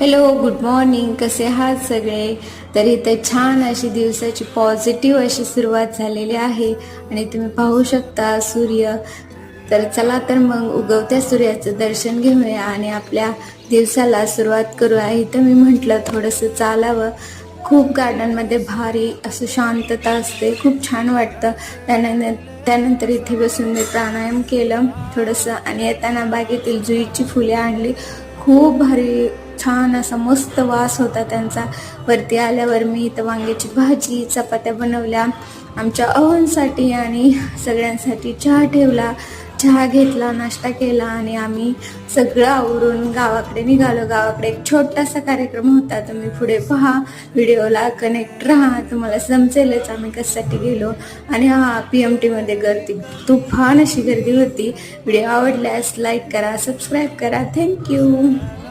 Hello, good morning. कसे आहात सगळे? तर इथे छान अशी दिवसाची पॉझिटिव्ह अशी सुरुवात झालेली आहे आणि तुम्ही पाहू शकता सूर्य. तर चला तर मग उगवत्या सूर्याचं दर्शन घेऊया आणि आपल्या दिवसाला सुरुवात करूया. इथं मी म्हटलं थोडंसं चालावं. खूप गार्डनमध्ये भारी असं शांतता असते, खूप छान वाटतं. त्यानंतर इथे बसून मी प्राणायाम केलं थोडंसं आणि येताना बागेतील जुईची फुले आणली. खूप भारी छान असा मस्त वास होता त्यांचा. वरती आल्यावर मी इथं वांग्याची भाजी चपात्या बनवल्या आमच्या अहोंसाठी आणि सगळ्यांसाठी. चहा ठेवला, चहा घेतला, नाश्ता केला आणि आम्ही सगळं आवरून गावाकडे निघालो. गावाकडे एक छोटासा कार्यक्रम होता. तुम्ही पुढे पहा, व्हिडिओला कनेक्ट राहा, तुम्हाला समजेलच आम्ही कशासाठी गेलो. आणि PMT मध्ये गर्दी, तुफान अशी गर्दी होती. व्हिडिओ आवडल्यास लाईक करा, सबस्क्राईब करा. थँक्यू.